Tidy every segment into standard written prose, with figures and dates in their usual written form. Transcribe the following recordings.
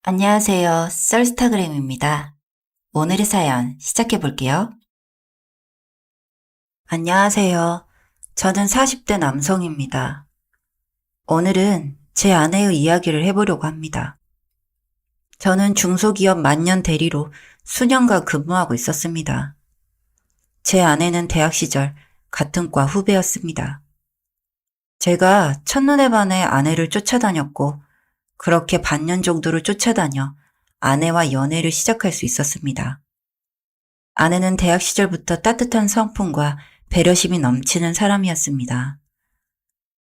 안녕하세요. 썰스타그램입니다. 오늘의 사연 시작해 볼게요. 안녕하세요. 저는 40대 남성입니다. 오늘은 제 아내의 이야기를 해보려고 합니다. 저는 중소기업 만년 대리로 수년간 근무하고 있었습니다. 제 아내는 대학 시절 같은 과 후배였습니다. 제가 첫눈에 반해 아내를 쫓아다녔고 그렇게 반년 정도를 쫓아다녀 아내와 연애를 시작할 수 있었습니다. 아내는 대학 시절부터 따뜻한 성품과 배려심이 넘치는 사람이었습니다.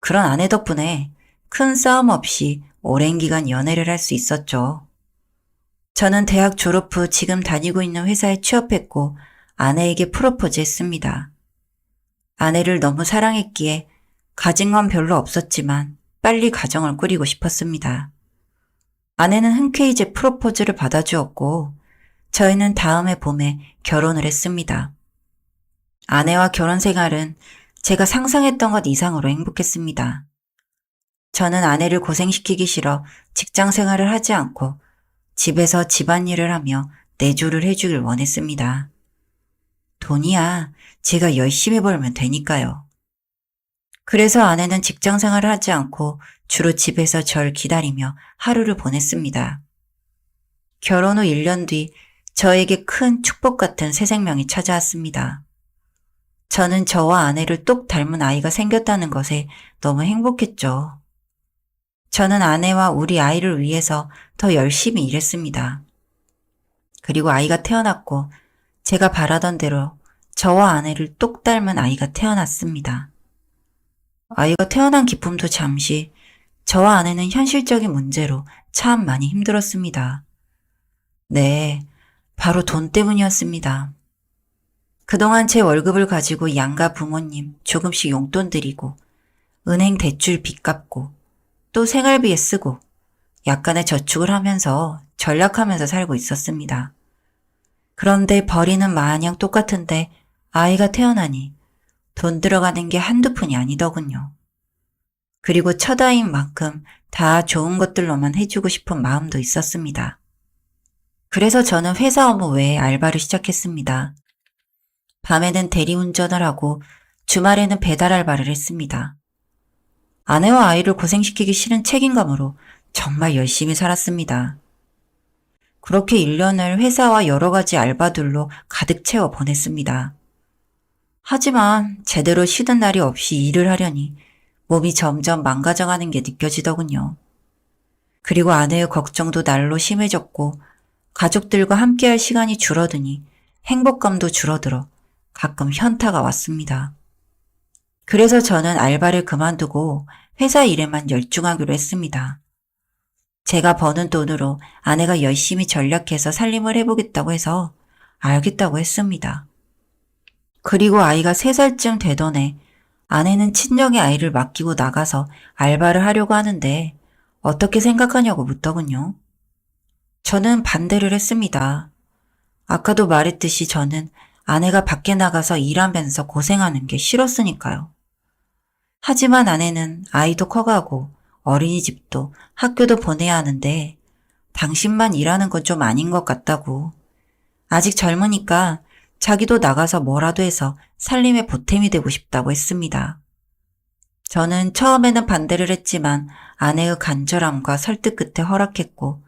그런 아내 덕분에 큰 싸움 없이 오랜 기간 연애를 할 수 있었죠. 저는 대학 졸업 후 지금 다니고 있는 회사에 취업했고 아내에게 프로포즈 했습니다. 아내를 너무 사랑했기에 가진 건 별로 없었지만 빨리 가정을 꾸리고 싶었습니다. 아내는 흔쾌히 제 프로포즈를 받아주었고 저희는 다음해 봄에 결혼을 했습니다. 아내와 결혼 생활은 제가 상상했던 것 이상으로 행복했습니다. 저는 아내를 고생시키기 싫어 직장 생활을 하지 않고 집에서 집안일을 하며 내조를 해주길 원했습니다. 돈이야 제가 열심히 벌면 되니까요. 그래서 아내는 직장 생활을 하지 않고 주로 집에서 절 기다리며 하루를 보냈습니다. 결혼 후 1년 뒤 저에게 큰 축복 같은 새 생명이 찾아왔습니다. 저는 저와 아내를 똑 닮은 아이가 생겼다는 것에 너무 행복했죠. 저는 아내와 우리 아이를 위해서 더 열심히 일했습니다. 그리고 아이가 태어났고 제가 바라던 대로 저와 아내를 똑 닮은 아이가 태어났습니다. 아이가 태어난 기쁨도 잠시, 저와 아내는 현실적인 문제로 참 많이 힘들었습니다. 네, 바로 돈 때문이었습니다. 그동안 제 월급을 가지고 양가 부모님 조금씩 용돈 드리고 은행 대출 빚 갚고 또 생활비에 쓰고 약간의 저축을 하면서 전략하면서 살고 있었습니다. 그런데 벌이는 마냥 똑같은데 아이가 태어나니 돈 들어가는 게 한두 푼이 아니더군요. 그리고 첫 아이인 만큼 다 좋은 것들로만 해주고 싶은 마음도 있었습니다. 그래서 저는 회사 업무 외에 알바를 시작했습니다. 밤에는 대리운전을 하고 주말에는 배달 알바를 했습니다. 아내와 아이를 고생시키기 싫은 책임감으로 정말 열심히 살았습니다. 그렇게 1년을 회사와 여러 가지 알바들로 가득 채워 보냈습니다. 하지만 제대로 쉬는 날이 없이 일을 하려니 몸이 점점 망가져가는 게 느껴지더군요. 그리고 아내의 걱정도 날로 심해졌고 가족들과 함께할 시간이 줄어드니 행복감도 줄어들어 가끔 현타가 왔습니다. 그래서 저는 알바를 그만두고 회사 일에만 열중하기로 했습니다. 제가 버는 돈으로 아내가 열심히 전략해서 살림을 해보겠다고 해서 알겠다고 했습니다. 그리고 아이가 3살쯤 되던 해 아내는 친정에 아이를 맡기고 나가서 알바를 하려고 하는데 어떻게 생각하냐고 묻더군요. 저는 반대를 했습니다. 아까도 말했듯이 저는 아내가 밖에 나가서 일하면서 고생하는 게 싫었으니까요. 하지만 아내는 아이도 커가고 어린이집도 학교도 보내야 하는데 당신만 일하는 건 좀 아닌 것 같다고. 아직 젊으니까 자기도 나가서 뭐라도 해서 살림에 보탬이 되고 싶다고 했습니다. 저는 처음에는 반대를 했지만 아내의 간절함과 설득 끝에 허락했고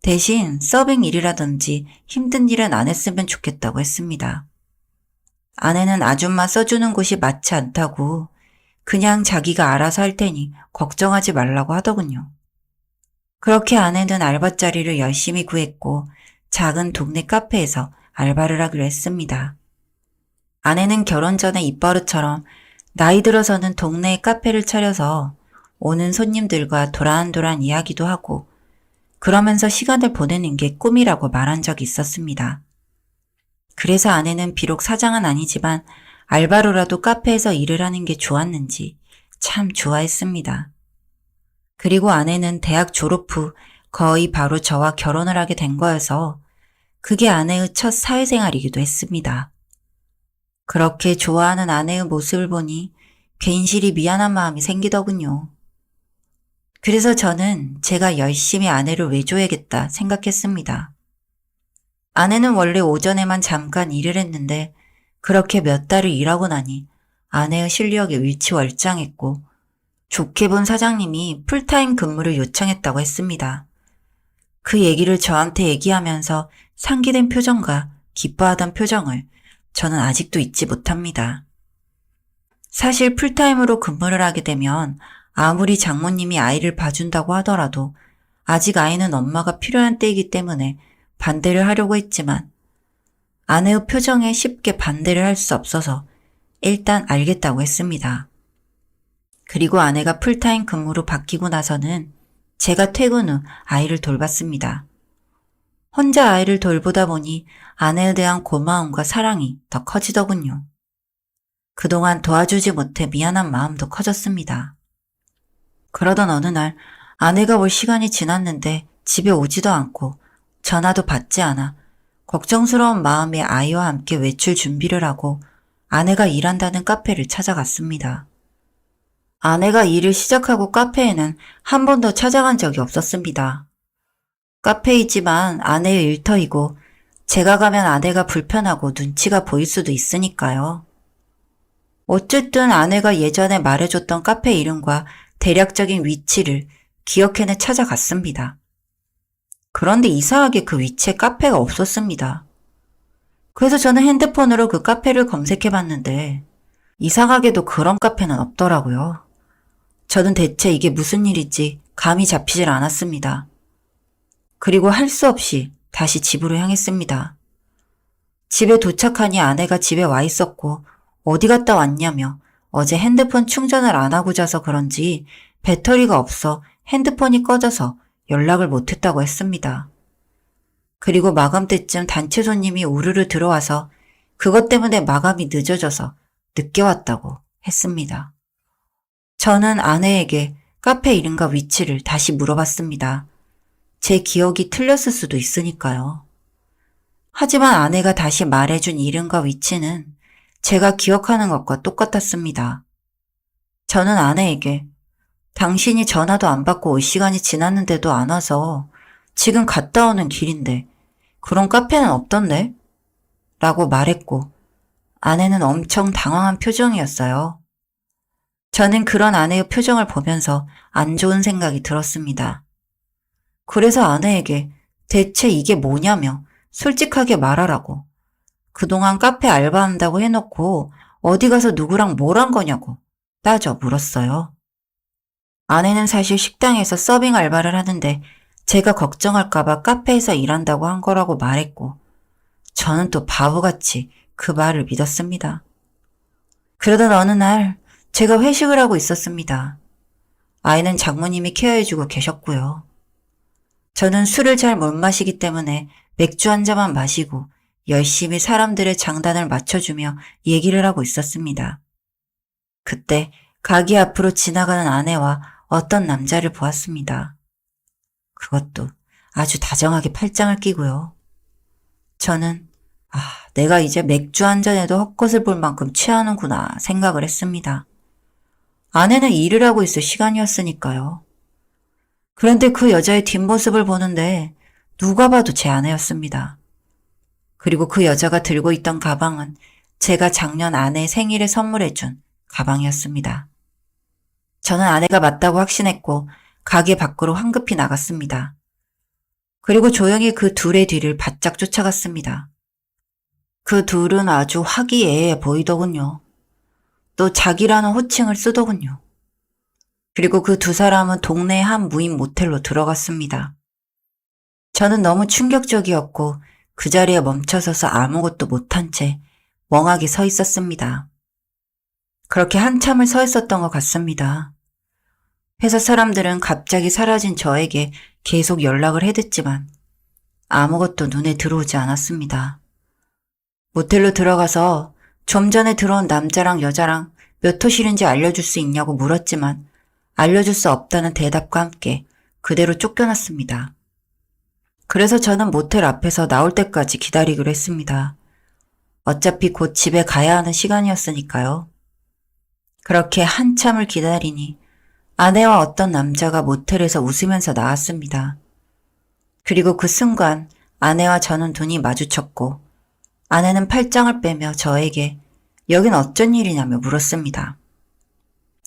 대신 서빙 일이라든지 힘든 일은 안 했으면 좋겠다고 했습니다. 아내는 아줌마 써주는 곳이 맞지 않다고 그냥 자기가 알아서 할 테니 걱정하지 말라고 하더군요. 그렇게 아내는 알바 자리를 열심히 구했고 작은 동네 카페에서 알바를 하기로 했습니다. 아내는 결혼 전에 입버릇처럼 나이 들어서는 동네에 카페를 차려서 오는 손님들과 도란도란 이야기도 하고 그러면서 시간을 보내는 게 꿈이라고 말한 적이 있었습니다. 그래서 아내는 비록 사장은 아니지만 알바로라도 카페에서 일을 하는 게 좋았는지 참 좋아했습니다. 그리고 아내는 대학 졸업 후 거의 바로 저와 결혼을 하게 된 거여서 그게 아내의 첫 사회생활이기도 했습니다. 그렇게 좋아하는 아내의 모습을 보니 괜시리 미안한 마음이 생기더군요. 그래서 저는 제가 열심히 아내를 외줘야겠다 생각했습니다. 아내는 원래 오전에만 잠깐 일을 했는데 그렇게 몇 달을 일하고 나니 아내의 실력이 일취월장했고 좋게 본 사장님이 풀타임 근무를 요청했다고 했습니다. 그 얘기를 저한테 얘기하면서 상기된 표정과 기뻐하던 표정을 저는 아직도 잊지 못합니다. 사실 풀타임으로 근무를 하게 되면 아무리 장모님이 아이를 봐준다고 하더라도 아직 아이는 엄마가 필요한 때이기 때문에 반대를 하려고 했지만 아내의 표정에 쉽게 반대를 할 수 없어서 일단 알겠다고 했습니다. 그리고 아내가 풀타임 근무로 바뀌고 나서는 제가 퇴근 후 아이를 돌봤습니다. 혼자 아이를 돌보다 보니 아내에 대한 고마움과 사랑이 더 커지더군요. 그동안 도와주지 못해 미안한 마음도 커졌습니다. 그러던 어느 날 아내가 올 시간이 지났는데 집에 오지도 않고 전화도 받지 않아 걱정스러운 마음에 아이와 함께 외출 준비를 하고 아내가 일한다는 카페를 찾아갔습니다. 아내가 일을 시작하고 카페에는 한 번도 찾아간 적이 없었습니다. 카페이지만 아내의 일터이고 제가 가면 아내가 불편하고 눈치가 보일 수도 있으니까요. 어쨌든 아내가 예전에 말해줬던 카페 이름과 대략적인 위치를 기억해내 찾아갔습니다. 그런데 이상하게 그 위치에 카페가 없었습니다. 그래서 저는 핸드폰으로 그 카페를 검색해봤는데 이상하게도 그런 카페는 없더라고요. 저는 대체 이게 무슨 일인지 감이 잡히질 않았습니다. 그리고 할 수 없이 다시 집으로 향했습니다. 집에 도착하니 아내가 집에 와 있었고 어디 갔다 왔냐며 어제 핸드폰 충전을 안 하고 자서 그런지 배터리가 없어 핸드폰이 꺼져서 연락을 못했다고 했습니다. 그리고 마감 때쯤 단체 손님이 우르르 들어와서 그것 때문에 마감이 늦어져서 늦게 왔다고 했습니다. 저는 아내에게 카페 이름과 위치를 다시 물어봤습니다. 제 기억이 틀렸을 수도 있으니까요. 하지만 아내가 다시 말해준 이름과 위치는 제가 기억하는 것과 똑같았습니다. 저는 아내에게 당신이 전화도 안 받고 올 시간이 지났는데도 안 와서 지금 갔다 오는 길인데 그런 카페는 없던데? 라고 말했고 아내는 엄청 당황한 표정이었어요. 저는 그런 아내의 표정을 보면서 안 좋은 생각이 들었습니다. 그래서 아내에게 대체 이게 뭐냐며 솔직하게 말하라고 그동안 카페 알바한다고 해놓고 어디 가서 누구랑 뭘 한 거냐고 따져 물었어요. 아내는 사실 식당에서 서빙 알바를 하는데 제가 걱정할까봐 카페에서 일한다고 한 거라고 말했고 저는 또 바보같이 그 말을 믿었습니다. 그러던 어느 날 제가 회식을 하고 있었습니다. 아이는 장모님이 케어해주고 계셨고요. 저는 술을 잘 못 마시기 때문에 맥주 한 잔만 마시고 열심히 사람들의 장단을 맞춰주며 얘기를 하고 있었습니다. 그때 가게 앞으로 지나가는 아내와 어떤 남자를 보았습니다. 그것도 아주 다정하게 팔짱을 끼고요. 저는 내가 이제 맥주 한 잔에도 헛것을 볼 만큼 취하는구나 생각을 했습니다. 아내는 일을 하고 있을 시간이었으니까요. 그런데 그 여자의 뒷모습을 보는데 누가 봐도 제 아내였습니다. 그리고 그 여자가 들고 있던 가방은 제가 작년 아내 생일에 선물해준 가방이었습니다. 저는 아내가 맞다고 확신했고 가게 밖으로 황급히 나갔습니다. 그리고 조용히 그 둘의 뒤를 바짝 쫓아갔습니다. 그 둘은 아주 화기애애 보이더군요. 또 자기라는 호칭을 쓰더군요. 그리고 그 두 사람은 동네 한 무인 모텔로 들어갔습니다. 저는 너무 충격적이었고 그 자리에 멈춰서서 아무것도 못한 채 멍하게 서 있었습니다. 그렇게 한참을 서 있었던 것 같습니다. 회사 사람들은 갑자기 사라진 저에게 계속 연락을 해댔지만 아무것도 눈에 들어오지 않았습니다. 모텔로 들어가서 좀 전에 들어온 남자랑 여자랑 몇 호실인지 알려줄 수 있냐고 물었지만 알려줄 수 없다는 대답과 함께 그대로 쫓겨났습니다. 그래서 저는 모텔 앞에서 나올 때까지 기다리기로 했습니다. 어차피 곧 집에 가야 하는 시간이었으니까요. 그렇게 한참을 기다리니 아내와 어떤 남자가 모텔에서 웃으면서 나왔습니다. 그리고 그 순간 아내와 저는 눈이 마주쳤고 아내는 팔짱을 빼며 저에게 여긴 어쩐 일이냐며 물었습니다.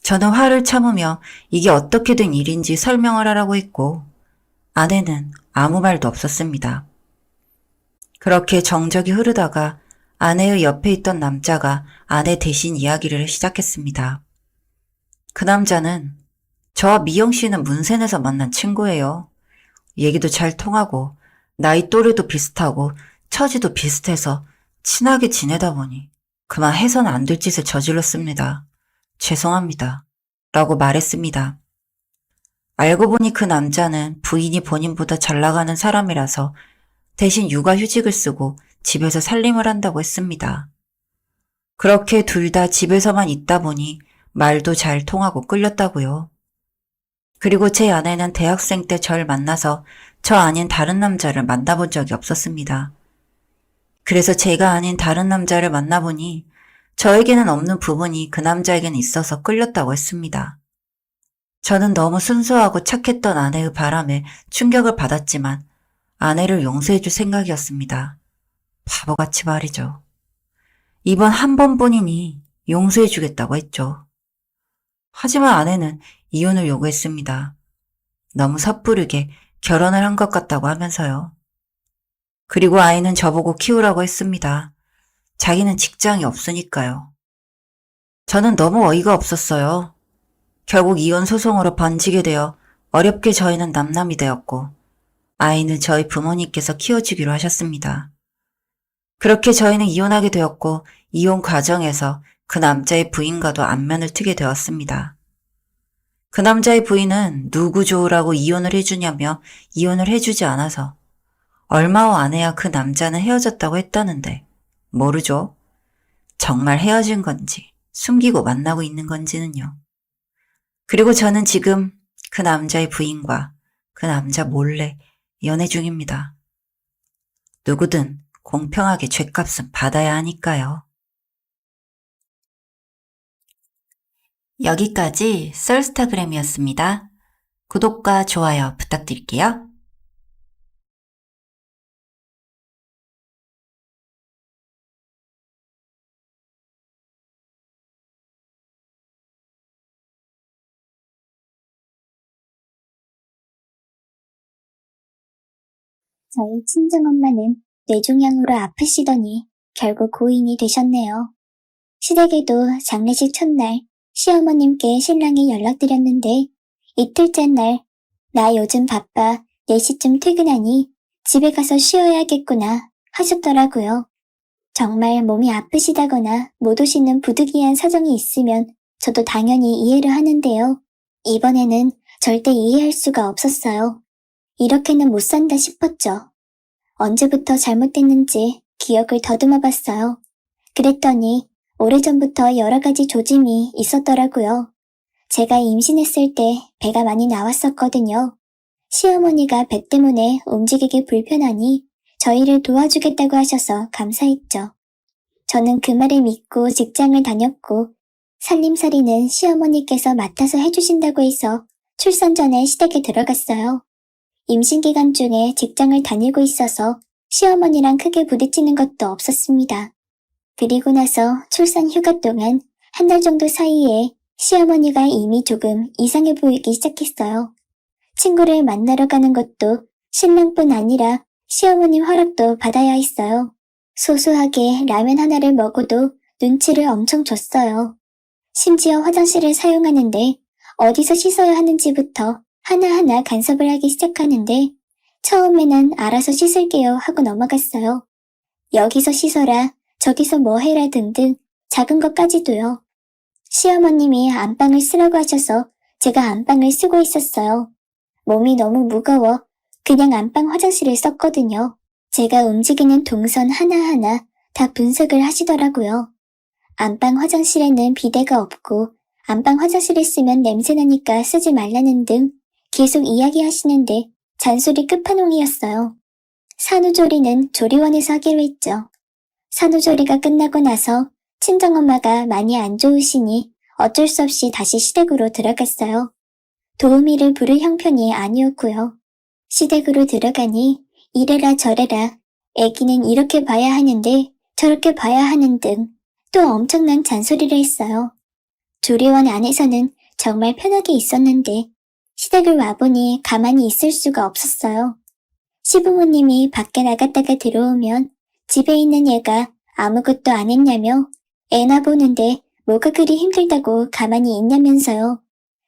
저는 화를 참으며 이게 어떻게 된 일인지 설명을 하라고 했고 아내는 아무 말도 없었습니다. 그렇게 정적이 흐르다가 아내의 옆에 있던 남자가 아내 대신 이야기를 시작했습니다. 그 남자는 저와 미영 씨는 문센에서 만난 친구예요. 얘기도 잘 통하고 나이 또래도 비슷하고 처지도 비슷해서 친하게 지내다 보니 그만 해서는 안 될 짓을 저질렀습니다. 죄송합니다. 라고 말했습니다. 알고 보니 그 남자는 부인이 본인보다 잘 나가는 사람이라서 대신 육아휴직을 쓰고 집에서 살림을 한다고 했습니다. 그렇게 둘 다 집에서만 있다 보니 말도 잘 통하고 끌렸다고요. 그리고 제 아내는 대학생 때 절 만나서 저 아닌 다른 남자를 만나본 적이 없었습니다. 그래서 제가 아닌 다른 남자를 만나보니 저에게는 없는 부분이 그 남자에게는 있어서 끌렸다고 했습니다. 저는 너무 순수하고 착했던 아내의 바람에 충격을 받았지만 아내를 용서해줄 생각이었습니다. 바보같이 말이죠. 이번 한 번뿐이니 용서해주겠다고 했죠. 하지만 아내는 이혼을 요구했습니다. 너무 섣부르게 결혼을 한 것 같다고 하면서요. 그리고 아이는 저보고 키우라고 했습니다. 자기는 직장이 없으니까요. 저는 너무 어이가 없었어요. 결국 이혼 소송으로 번지게 되어 어렵게 저희는 남남이 되었고 아이는 저희 부모님께서 키워주기로 하셨습니다. 그렇게 저희는 이혼하게 되었고 이혼 과정에서 그 남자의 부인과도 안면을 트게 되었습니다. 그 남자의 부인은 누구 좋으라고 이혼을 해주냐며 이혼을 해주지 않아서 얼마 후 아내와 그 남자는 헤어졌다고 했다는데 모르죠. 정말 헤어진 건지 숨기고 만나고 있는 건지는요. 그리고 저는 지금 그 남자의 부인과 그 남자 몰래 연애 중입니다. 누구든 공평하게 죗값은 받아야 하니까요. 여기까지 썰스타그램이었습니다. 구독과 좋아요 부탁드릴게요. 저희 친정엄마는 뇌종양으로 아프시더니 결국 고인이 되셨네요. 시댁에도 장례식 첫날 시어머님께 신랑이 연락드렸는데 이틀째 날 나 요즘 바빠 4시쯤 퇴근하니 집에 가서 쉬어야겠구나 하셨더라고요. 정말 몸이 아프시다거나 못 오시는 부득이한 사정이 있으면 저도 당연히 이해를 하는데요. 이번에는 절대 이해할 수가 없었어요. 이렇게는 못 산다 싶었죠. 언제부터 잘못됐는지 기억을 더듬어 봤어요. 그랬더니 오래전부터 여러 가지 조짐이 있었더라고요. 제가 임신했을 때 배가 많이 나왔었거든요. 시어머니가 배 때문에 움직이기 불편하니 저희를 도와주겠다고 하셔서 감사했죠. 저는 그 말을 믿고 직장을 다녔고 살림살이는 시어머니께서 맡아서 해주신다고 해서 출산 전에 시댁에 들어갔어요. 임신 기간 중에 직장을 다니고 있어서 시어머니랑 크게 부딪히는 것도 없었습니다. 그리고 나서 출산 휴가 동안 한 달 정도 사이에 시어머니가 이미 조금 이상해 보이기 시작했어요. 친구를 만나러 가는 것도 신랑뿐 아니라 시어머님 허락도 받아야 했어요. 소소하게 라면 하나를 먹어도 눈치를 엄청 줬어요. 심지어 화장실을 사용하는데 어디서 씻어야 하는지부터 하나하나 간섭을 하기 시작하는데 처음에는 알아서 씻을게요 하고 넘어갔어요. 여기서 씻어라, 저기서 뭐 해라 등등 작은 것까지도요. 시어머님이 안방을 쓰라고 하셔서 제가 안방을 쓰고 있었어요. 몸이 너무 무거워 그냥 안방 화장실을 썼거든요. 제가 움직이는 동선 하나하나 다 분석을 하시더라고요. 안방 화장실에는 비데가 없고 안방 화장실을 쓰면 냄새나니까 쓰지 말라는 등 계속 이야기하시는데 잔소리 끝판왕이었어요. 산후조리는 조리원에서 하기로 했죠. 산후조리가 끝나고 나서 친정엄마가 많이 안 좋으시니 어쩔 수 없이 다시 시댁으로 들어갔어요. 도우미를 부를 형편이 아니었고요. 시댁으로 들어가니 이래라 저래라 애기는 이렇게 봐야 하는데 저렇게 봐야 하는 등 또 엄청난 잔소리를 했어요. 조리원 안에서는 정말 편하게 있었는데 시댁을 와보니 가만히 있을 수가 없었어요. 시부모님이 밖에 나갔다가 들어오면 집에 있는 얘가 아무것도 안 했냐며 애나 보는데 뭐가 그리 힘들다고 가만히 있냐면서요.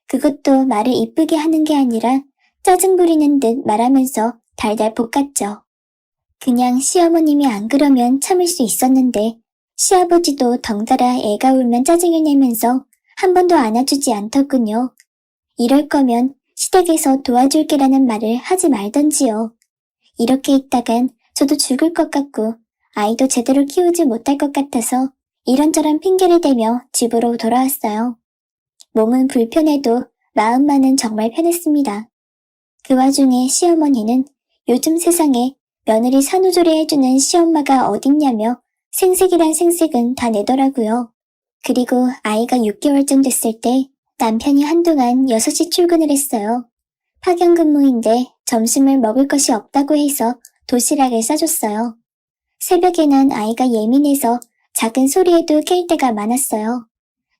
그것도 말을 이쁘게 하는 게 아니라 짜증 부리는 듯 말하면서 달달 볶았죠. 그냥 시어머님이 안 그러면 참을 수 있었는데 시아버지도 덩달아 애가 울면 짜증을 내면서 한 번도 안아주지 않더군요. 이럴 거면 시댁에서 도와줄게라는 말을 하지 말던지요. 이렇게 있다간 저도 죽을 것 같고 아이도 제대로 키우지 못할 것 같아서 이런저런 핑계를 대며 집으로 돌아왔어요. 몸은 불편해도 마음만은 정말 편했습니다. 그 와중에 시어머니는 요즘 세상에 며느리 산후조리 해주는 시엄마가 어딨냐며 생색이란 생색은 다 내더라고요. 그리고 아이가 6개월쯤 됐을 때 남편이 한동안 6시 출근을 했어요. 파견 근무인데 점심을 먹을 것이 없다고 해서 도시락을 싸줬어요. 새벽에는 아이가 예민해서 작은 소리에도 깰 때가 많았어요.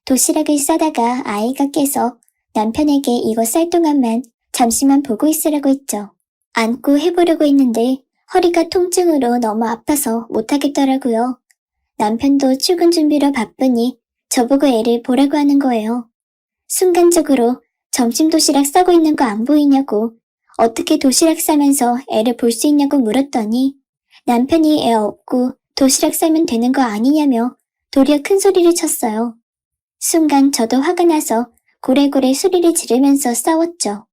도시락을 싸다가 아이가 깨서 남편에게 이거 쌀 동안만 잠시만 보고 있으라고 했죠. 안고 해보려고 했는데 허리가 통증으로 너무 아파서 못하겠더라고요. 남편도 출근 준비로 바쁘니 저보고 애를 보라고 하는 거예요. 순간적으로 점심 도시락 싸고 있는 거 안 보이냐고, 어떻게 도시락 싸면서 애를 볼 수 있냐고 물었더니 남편이 애 없고 도시락 싸면 되는 거 아니냐며 도리어 큰 소리를 쳤어요. 순간 저도 화가 나서 고래고래 소리를 지르면서 싸웠죠.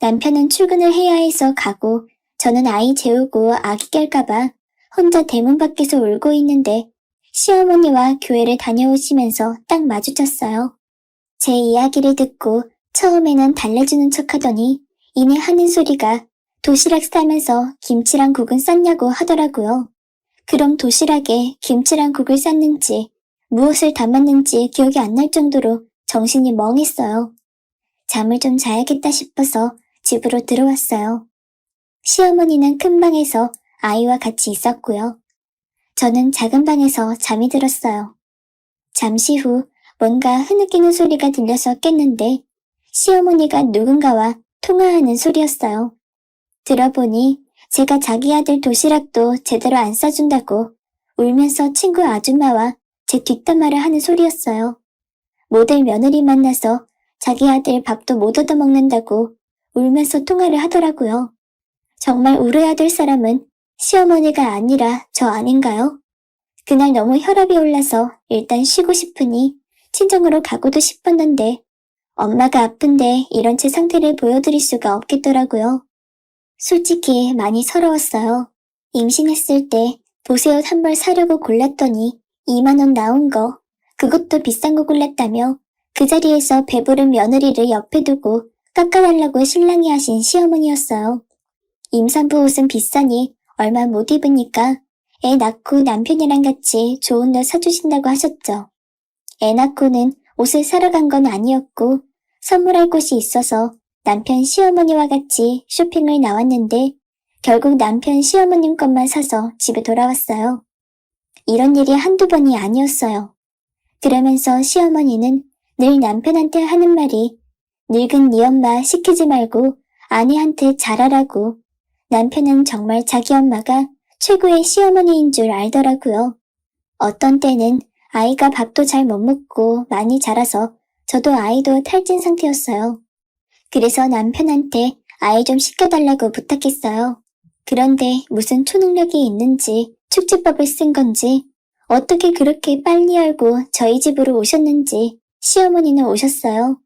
남편은 출근을 해야 해서 가고 저는 아이 재우고 아기 깰까봐 혼자 대문 밖에서 울고 있는데 시어머니와 교회를 다녀오시면서 딱 마주쳤어요. 제 이야기를 듣고 처음에는 달래주는 척하더니 이내 하는 소리가 도시락 싸면서 김치랑 국은 쌌냐고 하더라고요. 그럼 도시락에 김치랑 국을 쌌는지 무엇을 담았는지 기억이 안 날 정도로 정신이 멍했어요. 잠을 좀 자야겠다 싶어서 집으로 들어왔어요. 시어머니는 큰 방에서 아이와 같이 있었고요. 저는 작은 방에서 잠이 들었어요. 잠시 후 뭔가 흐느끼는 소리가 들려서 깼는데 시어머니가 누군가와 통화하는 소리였어요. 들어보니 제가 자기 아들 도시락도 제대로 안 싸준다고 울면서 친구 아줌마와 제 뒷담화를 하는 소리였어요. 모델 며느리 만나서 자기 아들 밥도 못 얻어먹는다고 울면서 통화를 하더라고요. 정말 울어야 될 사람은 시어머니가 아니라 저 아닌가요? 그날 너무 혈압이 올라서 일단 쉬고 싶으니 친정으로 가고도 싶었는데 엄마가 아픈데 이런 제 상태를 보여드릴 수가 없겠더라고요. 솔직히 많이 서러웠어요. 임신했을 때 보세옷 한 벌 사려고 골랐더니 2만 원 나온 거, 그것도 비싼 거 골랐다며 그 자리에서 배부른 며느리를 옆에 두고 깎아달라고 신랑이 하신 시어머니였어요. 임산부 옷은 비싸니 얼마 못 입으니까 애 낳고 남편이랑 같이 좋은 옷 사주신다고 하셨죠. 애 낳고는 옷을 사러 간 건 아니었고 선물할 곳이 있어서 남편 시어머니와 같이 쇼핑을 나왔는데 결국 남편 시어머님 것만 사서 집에 돌아왔어요. 이런 일이 한두 번이 아니었어요. 그러면서 시어머니는 늘 남편한테 하는 말이 늙은 네 엄마 시키지 말고 아내한테 잘하라고, 남편은 정말 자기 엄마가 최고의 시어머니인 줄 알더라고요. 어떤 때는 아이가 밥도 잘 못 먹고 많이 자라서 저도 아이도 탈진 상태였어요. 그래서 남편한테 아이 좀 시켜달라고 부탁했어요. 그런데 무슨 초능력이 있는지 축지법을 쓴 건지 어떻게 그렇게 빨리 알고 저희 집으로 오셨는지 시어머니는 오셨어요.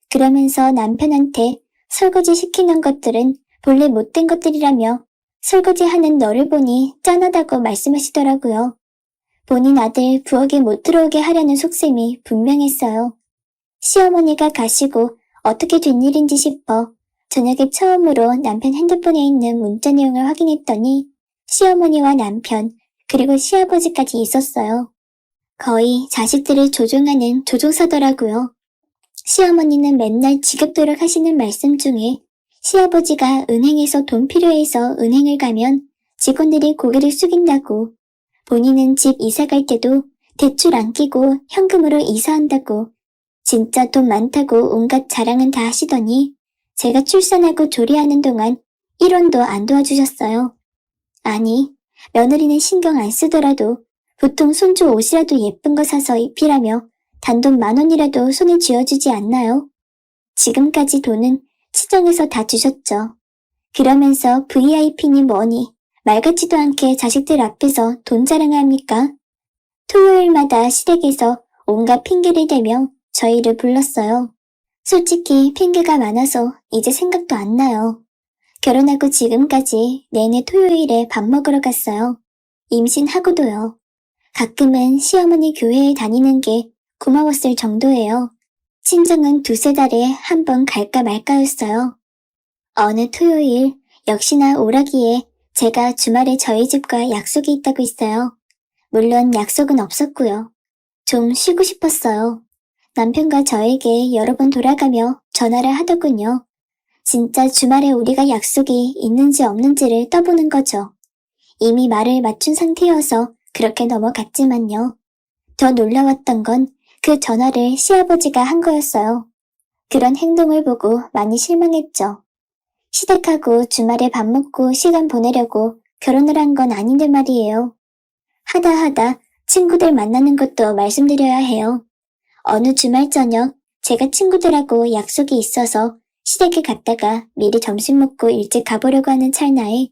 그러면서 남편한테 설거지 시키는 것들은 본래 못된 것들이라며 설거지하는 너를 보니 짠하다고 말씀하시더라고요. 본인 아들 부엌에 못 들어오게 하려는 속셈이 분명했어요. 시어머니가 가시고 어떻게 된 일인지 싶어 저녁에 처음으로 남편 핸드폰에 있는 문자 내용을 확인했더니 시어머니와 남편 그리고 시아버지까지 있었어요. 거의 자식들을 조종하는 조종사더라고요. 시어머니는 맨날 지겹도록 하시는 말씀 중에 시아버지가 은행에서 돈 필요해서 은행을 가면 직원들이 고개를 숙인다고, 본인은 집 이사 갈 때도 대출 안 끼고 현금으로 이사한다고, 진짜 돈 많다고 온갖 자랑은 다 하시더니 제가 출산하고 조리하는 동안 1원도 안 도와주셨어요. 아니, 며느리는 신경 안 쓰더라도 보통 손주 옷이라도 예쁜 거 사서 입히라며 단돈 10,000원이라도 손에 쥐어주지 않나요? 지금까지 돈은 친정에서 다 주셨죠. 그러면서 VIP니 뭐니 말 같지도 않게 자식들 앞에서 돈 자랑합니까? 토요일마다 시댁에서 온갖 핑계를 대며 저희를 불렀어요. 솔직히 핑계가 많아서 이제 생각도 안 나요. 결혼하고 지금까지 내내 토요일에 밥 먹으러 갔어요. 임신하고도요. 가끔은 시어머니 교회에 다니는 게 고마웠을 정도예요. 친정은 2-3달에 한 번 갈까 말까였어요. 어느 토요일 역시나 오라기에 제가 주말에 저희 집과 약속이 있다고 했어요. 물론 약속은 없었고요. 좀 쉬고 싶었어요. 남편과 저에게 여러 번 돌아가며 전화를 하더군요. 진짜 주말에 우리가 약속이 있는지 없는지를 떠보는 거죠. 이미 말을 맞춘 상태여서 그렇게 넘어갔지만요. 더 놀라웠던 건 그 전화를 시아버지가 한 거였어요. 그런 행동을 보고 많이 실망했죠. 시댁하고 주말에 밥 먹고 시간 보내려고 결혼을 한 건 아닌데 말이에요. 하다 친구들 만나는 것도 말씀드려야 해요. 어느 주말 저녁 제가 친구들하고 약속이 있어서 시댁에 갔다가 미리 점심 먹고 일찍 가보려고 하는 찰나에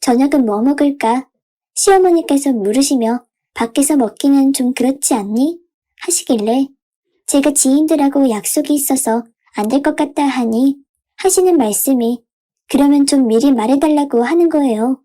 저녁은 뭐 먹을까? 시어머니께서 물으시며 밖에서 먹기는 좀 그렇지 않니? 하시길래 제가 지인들하고 약속이 있어서 안 될 것 같다 하니 하시는 말씀이 그러면 좀 미리 말해달라고 하는 거예요.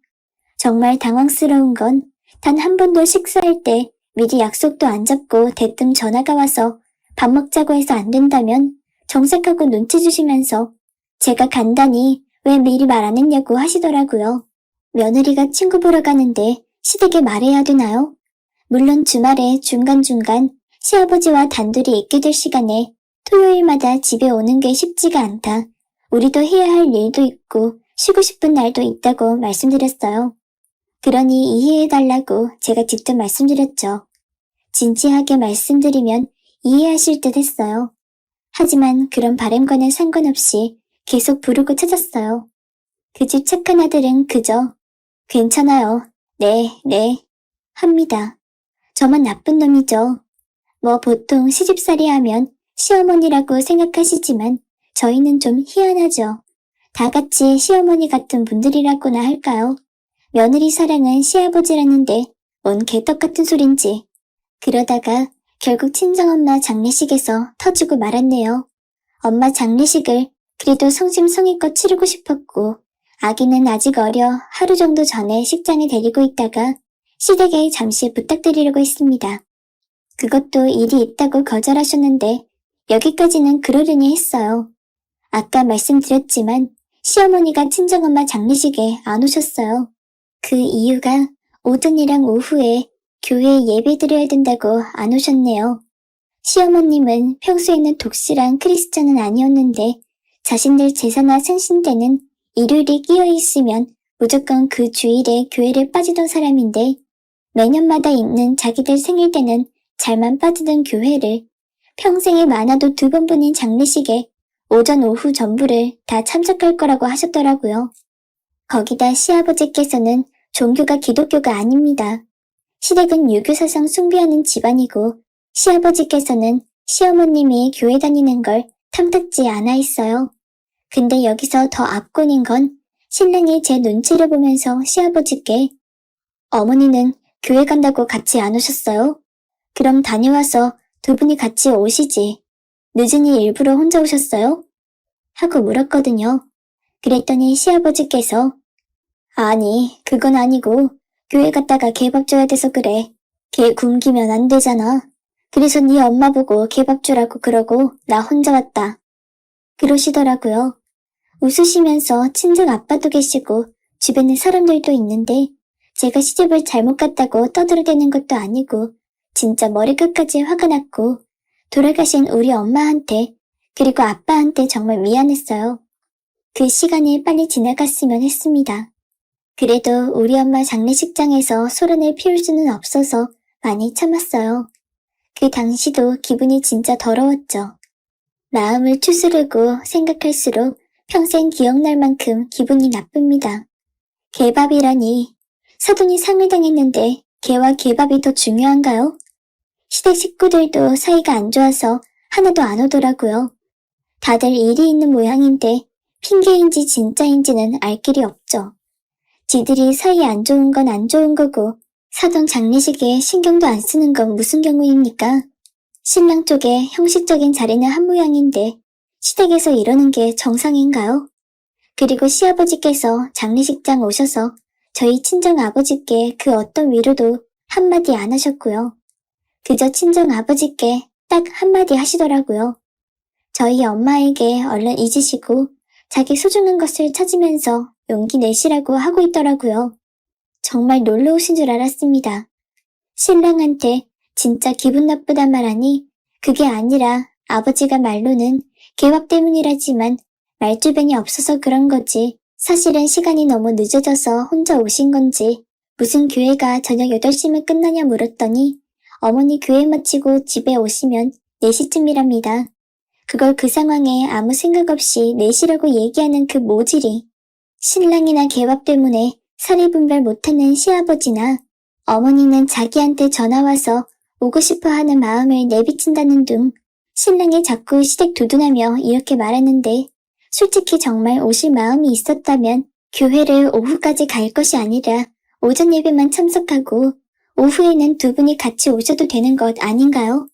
정말 당황스러운 건 단 한 번도 식사할 때 미리 약속도 안 잡고 대뜸 전화가 와서 밥 먹자고 해서 안 된다면 정색하고 눈치 주시면서 제가 간다니 왜 미리 말 안 했냐고 하시더라고요. 며느리가 친구 보러 가는데 시댁에 말해야 되나요? 물론 주말에 중간중간 시아버지와 단둘이 있게 될 시간에 토요일마다 집에 오는 게 쉽지가 않다. 우리도 해야 할 일도 있고 쉬고 싶은 날도 있다고 말씀드렸어요. 그러니 이해해달라고 제가 직접 말씀드렸죠. 진지하게 말씀드리면 이해하실 듯 했어요. 하지만 그런 바람과는 상관없이 계속 부르고 찾았어요. 그 집 착한 아들은 그저 괜찮아요. 네 합니다. 저만 나쁜 놈이죠. 뭐 보통 시집살이 하면 시어머니라고 생각하시지만 저희는 좀 희한하죠. 다 같이 시어머니 같은 분들이라고나 할까요? 며느리 사랑은 시아버지라는데 뭔 개떡 같은 소린지. 그러다가 결국 친정엄마 장례식에서 터지고 말았네요. 엄마 장례식을 그래도 성심성의껏 치르고 싶었고 아기는 아직 어려 하루 정도 전에 식장에 데리고 있다가 시댁에 잠시 부탁드리려고 했습니다. 그것도 일이 있다고 거절하셨는데 여기까지는 그러려니 했어요. 아까 말씀드렸지만 시어머니가 친정엄마 장례식에 안 오셨어요. 그 이유가 오전이랑 오후에 교회에 예배 드려야 된다고 안 오셨네요. 시어머님은 평소에는 독실한 크리스찬은 아니었는데 자신들 제사나 생신 때는 일요일이 끼어 있으면 무조건 그 주일에 교회를 빠지던 사람인데 매년마다 있는 자기들 생일 때는 잘만 빠지던 교회를 평생에 많아도 2번뿐인 장례식에 오전 오후 전부를 다 참석할 거라고 하셨더라고요. 거기다 시아버지께서는 종교가 기독교가 아닙니다. 시댁은 유교사상 숭배하는 집안이고 시아버지께서는 시어머님이 교회 다니는 걸 탐탁지 않아 했어요. 근데 여기서 더 압권인 건 신랑이 제 눈치를 보면서 시아버지께 어머니는 교회 간다고 같이 안 오셨어요? 그럼 다녀와서 2분이 같이 오시지. 늦으니 일부러 혼자 오셨어요? 하고 물었거든요. 그랬더니 시아버지께서 아니, 그건 아니고 교회 갔다가 개밥 줘야 돼서 그래. 개 굶기면 안 되잖아. 그래서 네 엄마 보고 개밥 주라고 그러고 나 혼자 왔다. 그러시더라고요. 웃으시면서 친정 아빠도 계시고 주변에 사람들도 있는데 제가 시집을 잘못 갔다고 떠들어대는 것도 아니고 진짜 머리끝까지 화가 났고 돌아가신 우리 엄마한테 그리고 아빠한테 정말 미안했어요. 그 시간이 빨리 지나갔으면 했습니다. 그래도 우리 엄마 장례식장에서 소란을 피울 수는 없어서 많이 참았어요. 그 당시도 기분이 진짜 더러웠죠. 마음을 추스르고 생각할수록 평생 기억날 만큼 기분이 나쁩니다. 개밥이라니. 사돈이 상을 당했는데 개와 개밥이 더 중요한가요? 시댁 식구들도 사이가 안 좋아서 하나도 안 오더라고요. 다들 일이 있는 모양인데 핑계인지 진짜인지는 알 길이 없죠. 지들이 사이 안 좋은 건 안 좋은 거고 사돈 장례식에 신경도 안 쓰는 건 무슨 경우입니까? 신랑 쪽에 형식적인 자리는 한 모양인데 시댁에서 이러는 게 정상인가요? 그리고 시아버지께서 장례식장 오셔서 저희 친정아버지께 그 어떤 위로도 한마디 안 하셨고요. 그저 친정아버지께 딱 한마디 하시더라고요. 저희 엄마에게 얼른 잊으시고 자기 소중한 것을 찾으면서 용기 내시라고 하고 있더라고요. 정말 놀러 오신 줄 알았습니다. 신랑한테 진짜 기분 나쁘다 말하니 그게 아니라 아버지가 말로는 개밥 때문이라지만 말주변이 없어서 그런 거지 사실은 시간이 너무 늦어져서 혼자 오신 건지 무슨 교회가 저녁 8시면 끝나냐 물었더니 어머니 교회 마치고 집에 오시면 4시쯤이랍니다. 그걸 그 상황에 아무 생각 없이 4시라고 얘기하는 그 모질이 신랑이나 개밥 때문에 사리 분별 못하는 시아버지나 어머니는 자기한테 전화와서 오고 싶어 하는 마음을 내비친다는 둥 신랑이 자꾸 시댁 두둔하며 이렇게 말하는데 솔직히 정말 오실 마음이 있었다면 교회를 오후까지 갈 것이 아니라 오전 예배만 참석하고 오후에는 두 분이 같이 오셔도 되는 것 아닌가요?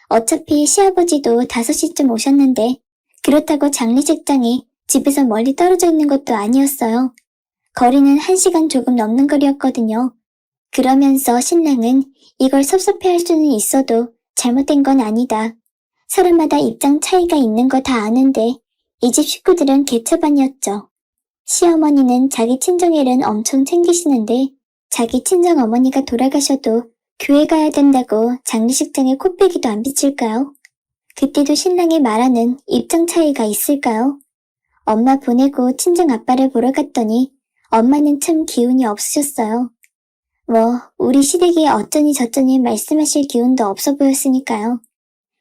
어차피 시아버지도 5시쯤 오셨는데 그렇다고 장례식장이 집에서 멀리 떨어져 있는 것도 아니었어요. 거리는 1시간 조금 넘는 거리였거든요. 그러면서 신랑은 이걸 섭섭해할 수는 있어도 잘못된 건 아니다. 사람마다 입장 차이가 있는 거 다 아는데 이 집 식구들은 개처반이었죠. 시어머니는 자기 친정일은 엄청 챙기시는데 자기 친정어머니가 돌아가셔도 교회 가야 된다고 장례식장에 코빼기도 안 비칠까요? 그때도 신랑이 말하는 입장 차이가 있을까요? 엄마 보내고 친정아빠를 보러 갔더니 엄마는 참 기운이 없으셨어요. 우리 시댁이 어쩌니 저쩌니 말씀하실 기운도 없어 보였으니까요.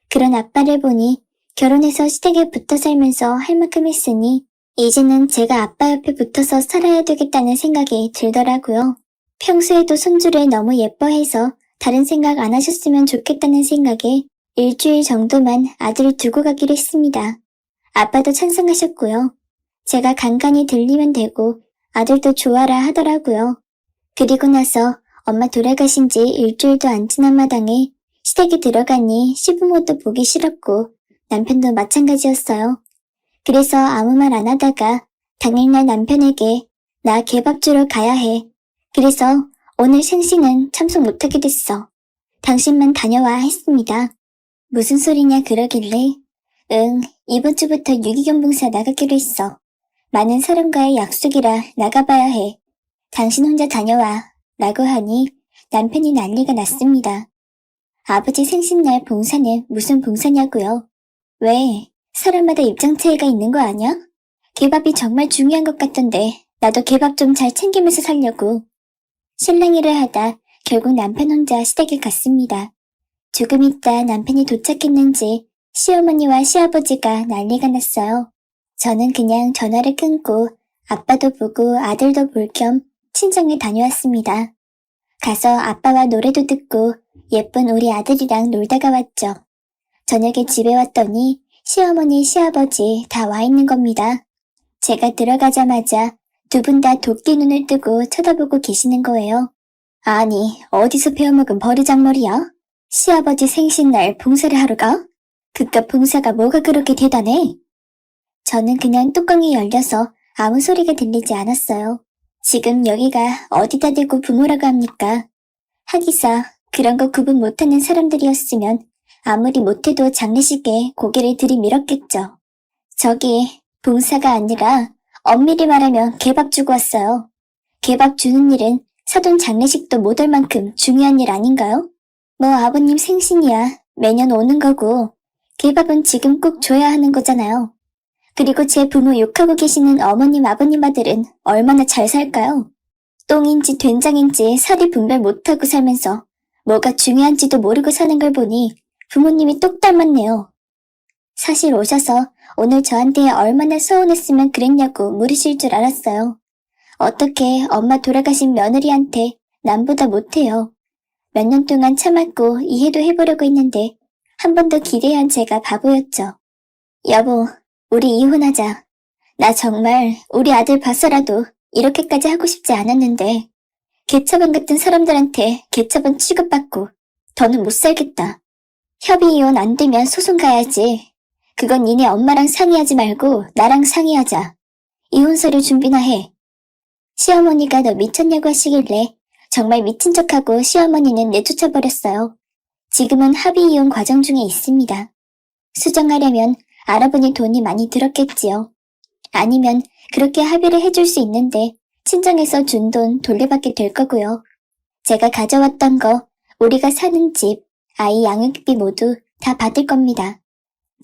그런 아빠를 보니 결혼해서 시댁에 붙어 살면서 할 만큼 했으니 이제는 제가 아빠 옆에 붙어서 살아야 되겠다는 생각이 들더라고요. 평소에도 손주를 너무 예뻐해서 다른 생각 안 하셨으면 좋겠다는 생각에 일주일 정도만 아들을 두고 가기로 했습니다. 아빠도 찬성하셨고요. 제가 간간히 들리면 되고 아들도 좋아라 하더라고요. 그리고 나서 엄마 돌아가신 지 일주일도 안 지난 마당에 시댁에 들어가니 시부모도 보기 싫었고 남편도 마찬가지였어요. 그래서 아무 말 안 하다가 당일날 남편에게 나 개밥 주러 가야 해. 그래서 오늘 생신은 참석 못하게 됐어. 당신만 다녀와 했습니다. 무슨 소리냐 그러길래 응, 이번 주부터 유기견 봉사 나가기로 했어. 많은 사람과의 약속이라 나가봐야 해. 당신 혼자 다녀와 라고 하니 남편이 난리가 났습니다. 아버지 생신날 봉사는 무슨 봉사냐고요? 왜? 사람마다 입장 차이가 있는 거 아냐? 개밥이 정말 중요한 것 같던데 나도 개밥 좀 잘 챙기면서 살려고. 신랑일을 하다 결국 남편 혼자 시댁에 갔습니다. 조금 있다 남편이 도착했는지 시어머니와 시아버지가 난리가 났어요. 저는 그냥 전화를 끊고 아빠도 보고 아들도 볼 겸 친정에 다녀왔습니다. 가서 아빠와 노래도 듣고 예쁜 우리 아들이랑 놀다가 왔죠. 저녁에 집에 왔더니 시어머니, 시아버지 다 와 있는 겁니다. 제가 들어가자마자 두 분 다 도끼 눈을 뜨고 쳐다보고 계시는 거예요. 아니, 어디서 배워먹은 버르장머리야? 시아버지 생신날 봉사를 하러 가? 그깟 봉사가 뭐가 그렇게 대단해? 저는 그냥 뚜껑이 열려서 아무 소리가 들리지 않았어요. 지금 여기가 어디다 대고 부모라고 합니까? 하기사 그런 거 구분 못하는 사람들이었으면 아무리 못해도 장례식에 고개를 들이밀었겠죠. 저기 봉사가 아니라 엄밀히 말하면 개밥 주고 왔어요. 개밥 주는 일은 사돈 장례식도 못 올 만큼 중요한 일 아닌가요? 아버님 생신이야 매년 오는 거고 개밥은 지금 꼭 줘야 하는 거잖아요. 그리고 제 부모 욕하고 계시는 어머님, 아버님 아들은 얼마나 잘 살까요? 똥인지 된장인지 살이 분별 못하고 살면서 뭐가 중요한지도 모르고 사는 걸 보니 부모님이 똑 닮았네요. 사실 오셔서 오늘 저한테 얼마나 서운했으면 그랬냐고 물으실 줄 알았어요. 어떻게 엄마 돌아가신 며느리한테 남보다 못해요. 몇 년 동안 참았고 이해도 해보려고 했는데 한 번 더 기대한 제가 바보였죠. 여보, 우리 이혼하자. 나 정말 우리 아들 봐서라도 이렇게까지 하고 싶지 않았는데 개처분 같은 사람들한테 개처분 취급받고 더는 못 살겠다. 협의 이혼 안 되면 소송 가야지. 그건 니네 엄마랑 상의하지 말고 나랑 상의하자. 이혼 서류 준비나 해. 시어머니가 너 미쳤냐고 하시길래 정말 미친 척하고 시어머니는 내쫓아버렸어요. 지금은 합의 이혼 과정 중에 있습니다. 수정하려면 알아보니 돈이 많이 들었겠지요. 아니면 그렇게 합의를 해줄 수 있는데 친정에서 준 돈 돌려받게 될 거고요. 제가 가져왔던 거, 우리가 사는 집, 아이 양육비 모두 다 받을 겁니다.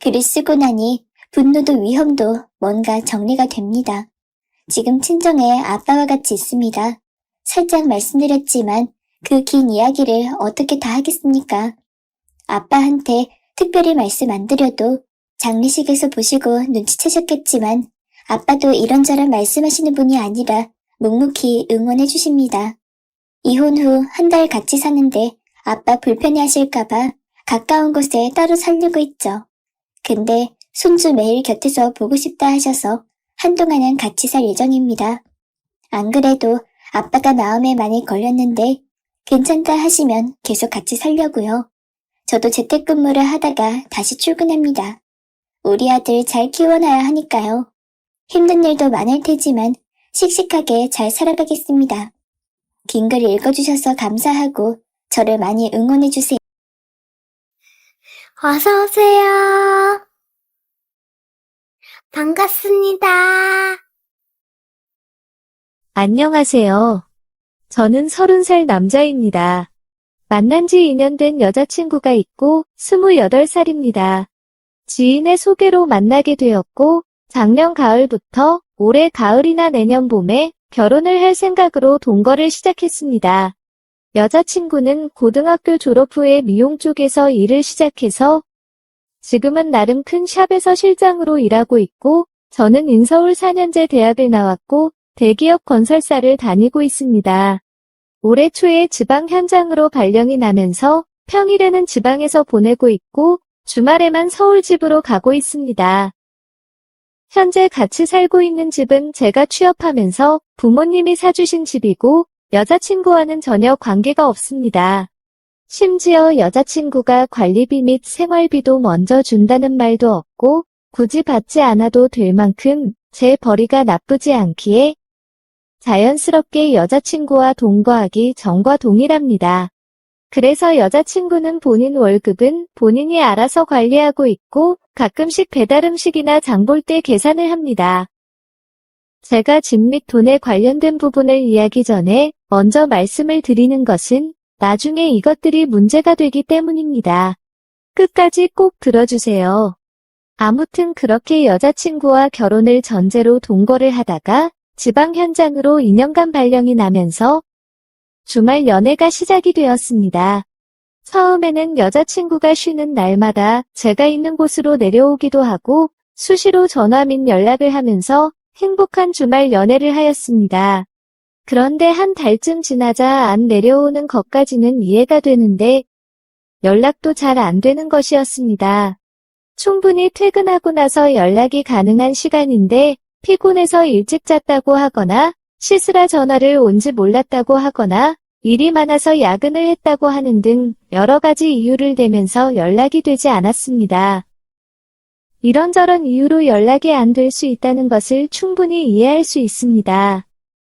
글을 쓰고 나니 분노도 위험도 뭔가 정리가 됩니다. 지금 친정에 아빠와 같이 있습니다. 살짝 말씀드렸지만 그 긴 이야기를 어떻게 다 하겠습니까? 아빠한테 특별히 말씀 안 드려도 장례식에서 보시고 눈치채셨겠지만 아빠도 이런저런 말씀하시는 분이 아니라 묵묵히 응원해 주십니다. 이혼 후 한 달 같이 사는데 아빠 불편해하실까봐 가까운 곳에 따로 살려고 했죠. 근데 손주 매일 곁에서 보고 싶다 하셔서 한동안은 같이 살 예정입니다. 안 그래도 아빠가 마음에 많이 걸렸는데 괜찮다 하시면 계속 같이 살려고요. 저도 재택근무를 하다가 다시 출근합니다. 우리 아들 잘 키워놔야 하니까요. 힘든 일도 많을 테지만 씩씩하게 잘 살아가겠습니다. 긴 글 읽어주셔서 감사하고 저를 많이 응원해주세요. 어서오세요. 반갑습니다. 안녕하세요. 저는 30살 남자입니다. 만난 지 2년 된 여자친구가 있고 28살입니다. 지인의 소개로 만나게 되었고 작년 가을부터 올해 가을이나 내년 봄에 결혼을 할 생각으로 동거를 시작했습니다. 여자친구는 고등학교 졸업 후에 미용 쪽에서 일을 시작해서 지금은 나름 큰 샵에서 실장으로 일하고 있고 저는 인서울 4년제 대학을 나왔고 대기업 건설사를 다니고 있습니다. 올해 초에 지방 현장으로 발령이 나면서 평일에는 지방에서 보내고 있고 주말에만 서울 집으로 가고 있습니다. 현재 같이 살고 있는 집은 제가 취업하면서 부모님이 사주신 집이고 여자친구와는 전혀 관계가 없습니다. 심지어 여자친구가 관리비 및 생활비도 먼저 준다는 말도 없고 굳이 받지 않아도 될 만큼 제 벌이가 나쁘지 않기에 자연스럽게 여자친구와 동거하기 전과 동일합니다. 그래서 여자친구는 본인 월급은 본인이 알아서 관리하고 있고 가끔씩 배달 음식이나 장볼 때 계산을 합니다. 제가 집 및 돈에 관련된 부분을 이야기 전에 먼저 말씀을 드리는 것은 나중에 이것들이 문제가 되기 때문입니다. 끝까지 꼭 들어주세요. 아무튼 그렇게 여자친구와 결혼을 전제로 동거를 하다가 지방 현장으로 2년간 발령이 나면서 주말 연애가 시작이 되었습니다. 처음에는 여자친구가 쉬는 날마다 제가 있는 곳으로 내려오기도 하고 수시로 전화 및 연락을 하면서 행복한 주말 연애를 하였습니다. 그런데 한 달쯤 지나자 안 내려오는 것까지는 이해가 되는데 연락도 잘 안 되는 것이었습니다. 충분히 퇴근하고 나서 연락이 가능한 시간인데 피곤해서 일찍 잤다고 하거나 씻으라 전화를 온지 몰랐다고 하거나 일이 많아서 야근을 했다고 하는 등 여러 가지 이유를 대면서 연락이 되지 않았습니다. 이런저런 이유로 연락이 안 될 수 있다는 것을 충분히 이해할 수 있습니다.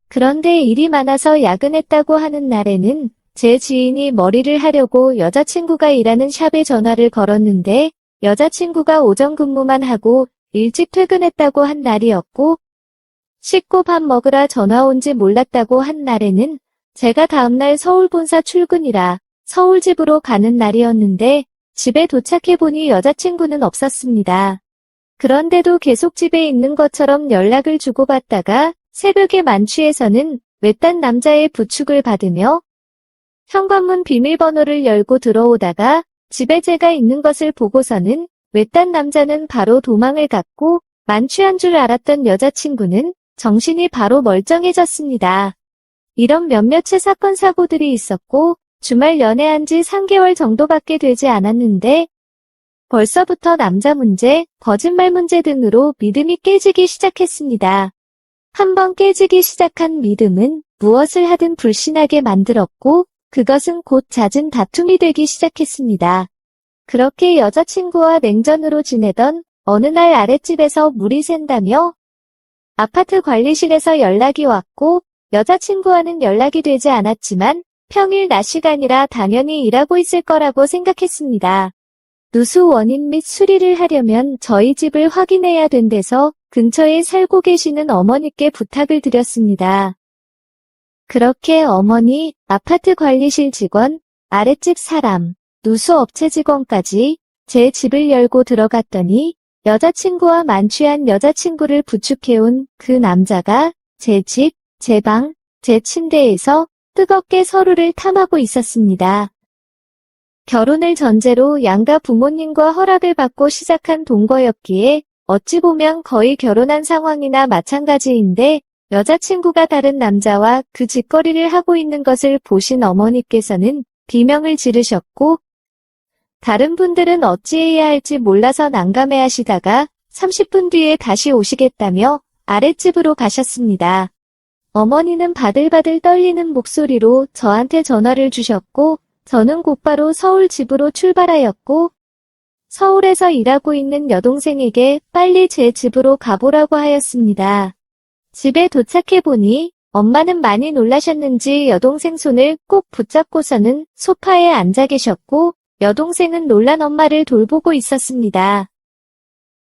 그런데 일이 많아서 야근했다고 하는 날에는 제 지인이 머리를 하려고 여자친구가 일하는 샵에 전화를 걸었는데 여자친구가 오전 근무만 하고 일찍 퇴근했다고 한 날이었고 씻고 밥 먹으라 전화 온지 몰랐다고 한 날에는 제가 다음날 서울 본사 출근이라 서울 집으로 가는 날이었는데 집에 도착해보니 여자친구는 없었습니다. 그런데도 계속 집에 있는 것처럼 연락을 주고받다가 새벽에 만취해서는 외딴 남자의 부축을 받으며 현관문 비밀번호를 열고 들어오다가 집에 제가 있는 것을 보고서는 외딴 남자는 바로 도망을 갔고 만취한 줄 알았던 여자친구는 정신이 바로 멀쩡해졌습니다. 이런 몇몇의 사건 사고들이 있었고 주말 연애한 지 3개월 정도밖에 되지 않았는데 벌써부터 남자 문제, 거짓말 문제 등으로 믿음이 깨지기 시작했습니다. 한번 깨지기 시작한 믿음은 무엇을 하든 불신하게 만들었고 그것은 곧 잦은 다툼이 되기 시작했습니다. 그렇게 여자친구와 냉전으로 지내던 어느 날 아랫집에서 물이 샌다며 아파트 관리실에서 연락이 왔고 여자친구와는 연락이 되지 않았지만 평일 낮 시간이라 당연히 일하고 있을 거라고 생각했습니다. 누수 원인 및 수리를 하려면 저희 집을 확인해야 된대서 근처에 살고 계시는 어머니께 부탁을 드렸습니다. 그렇게 어머니, 아파트 관리실 직원, 아랫집 사람, 누수업체 직원까지 제 집을 열고 들어갔더니 여자친구와 만취한 여자친구를 부축해온 그 남자가 제 집, 제 방, 제 침대에서 뜨겁게 서로를 탐하고 있었습니다. 결혼을 전제로 양가 부모님과 허락을 받고 시작한 동거였기에 어찌 보면 거의 결혼한 상황이나 마찬가지인데 여자친구가 다른 남자와 그 짓거리를 하고 있는 것을 보신 어머니께서는 비명을 지르셨고 다른 분들은 어찌해야 할지 몰라서 난감해하시다가 30분 뒤에 다시 오시겠다며 아랫집으로 가셨습니다. 어머니는 바들바들 떨리는 목소리로 저한테 전화를 주셨고 저는 곧바로 서울 집으로 출발하였고 서울에서 일하고 있는 여동생에게 빨리 제 집으로 가보라고 하였습니다. 집에 도착해보니 엄마는 많이 놀라셨는지 여동생 손을 꼭 붙잡고서는 소파에 앉아 계셨고 여동생은 놀란 엄마를 돌보고 있었습니다.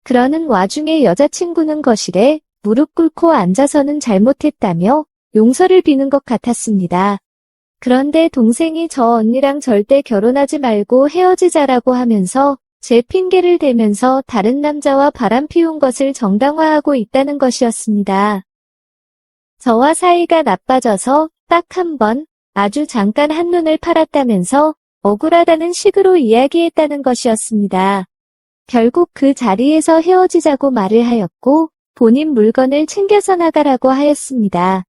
그러는 와중에 여자친구는 거실에 무릎 꿇고 앉아서는 잘못했다며 용서를 비는 것 같았습니다. 그런데 동생이 저 언니랑 절대 결혼하지 말고 헤어지자라고 하면서 제 핑계를 대면서 다른 남자와 바람 피운 것을 정당화하고 있다는 것이었습니다. 저와 사이가 나빠져서 딱 한 번, 아주 잠깐 한눈을 팔았다면서 억울하다는 식으로 이야기했다는 것이었습니다. 결국 그 자리에서 헤어지자고 말을 하였고 본인 물건을 챙겨서 나가라고 하였습니다.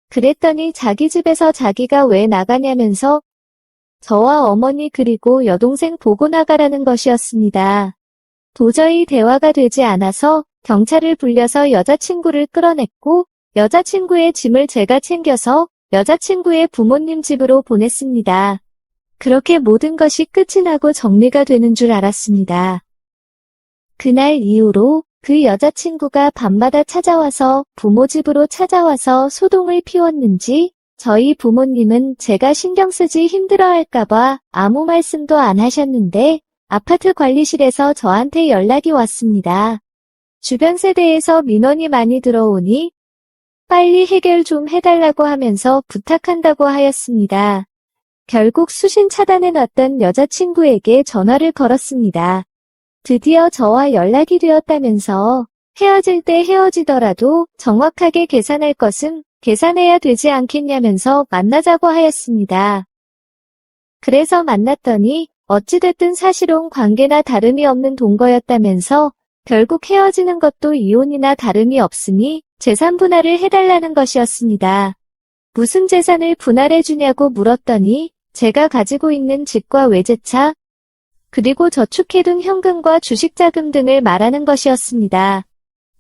그랬더니 자기 집에서 자기가 왜 나가냐면서 저와 어머니 그리고 여동생 보고 나가라는 것이었습니다. 도저히 대화가 되지 않아서 경찰을 불려서 여자친구를 끌어냈고 여자친구의 짐을 제가 챙겨서 여자친구의 부모님 집으로 보냈습니다. 그렇게 모든 것이 끝이 나고 정리가 되는 줄 알았습니다. 그날 이후로 그 여자친구가 밤마다 찾아와서 부모 집으로 찾아와서 소동을 피웠는지 저희 부모님은 제가 신경 쓰지 힘들어할까봐 아무 말씀도 안 하셨는데 아파트 관리실에서 저한테 연락이 왔습니다. 주변 세대에서 민원이 많이 들어오니 빨리 해결 좀 해달라고 하면서 부탁한다고 하였습니다. 결국 수신 차단해놨던 여자친구에게 전화를 걸었습니다. 드디어 저와 연락이 되었다면서 헤어질 때 헤어지더라도 정확하게 계산할 것은 계산해야 되지 않겠냐면서 만나자고 하였습니다. 그래서 만났더니 어찌됐든 사실혼 관계나 다름이 없는 동거였다면서 결국 헤어지는 것도 이혼이나 다름이 없으니 재산 분할을 해달라는 것이었습니다. 무슨 재산을 분할해주냐고 물었더니 제가 가지고 있는 집과 외제차, 그리고 저축해둔 현금과 주식자금 등을 말하는 것이었습니다.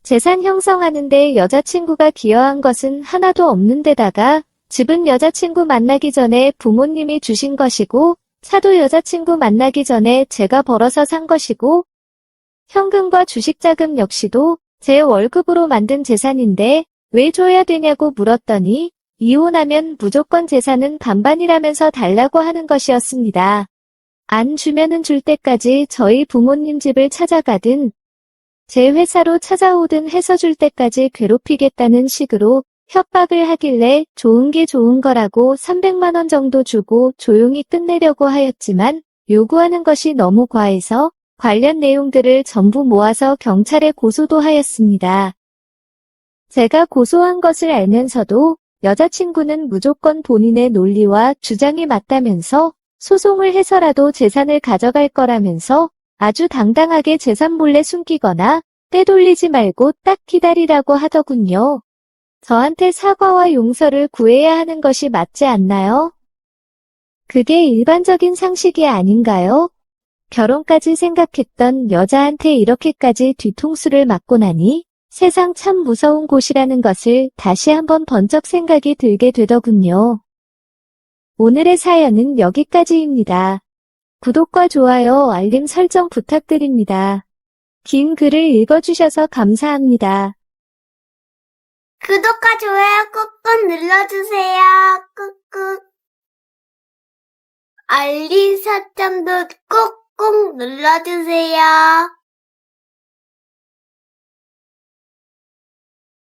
재산 형성하는데 여자친구가 기여한 것은 하나도 없는 데다가 집은 여자친구 만나기 전에 부모님이 주신 것이고 차도 여자친구 만나기 전에 제가 벌어서 산 것이고 현금과 주식자금 역시도 제 월급으로 만든 재산인데 왜 줘야 되냐고 물었더니 이혼하면 무조건 재산은 반반이라면서 달라고 하는 것이었습니다. 안 주면은 줄 때까지 저희 부모님 집을 찾아가든 제 회사로 찾아오든 해서 줄 때까지 괴롭히겠다는 식으로 협박을 하길래 좋은 게 좋은 거라고 300만 원 정도 주고 조용히 끝내려고 하였지만 요구하는 것이 너무 과해서 관련 내용들을 전부 모아서 경찰에 고소도 하였습니다. 제가 고소한 것을 알면서도 여자친구는 무조건 본인의 논리와 주장이 맞다면서 소송을 해서라도 재산을 가져갈 거라면서 아주 당당하게 재산 몰래 숨기거나 떼돌리지 말고 딱 기다리라고 하더군요. 저한테 사과와 용서를 구해야 하는 것이 맞지 않나요? 그게 일반적인 상식이 아닌가요? 결혼까지 생각했던 여자한테 이렇게까지 뒤통수를 맞고 나니 세상 참 무서운 곳이라는 것을 다시 한번 번쩍 생각이 들게 되더군요. 오늘의 사연은 여기까지입니다. 구독과 좋아요, 알림 설정 부탁드립니다. 긴 글을 읽어주셔서 감사합니다. 구독과 좋아요 꾹꾹 눌러주세요. 꾹꾹. 알림 설정도 꾹꾹 눌러주세요.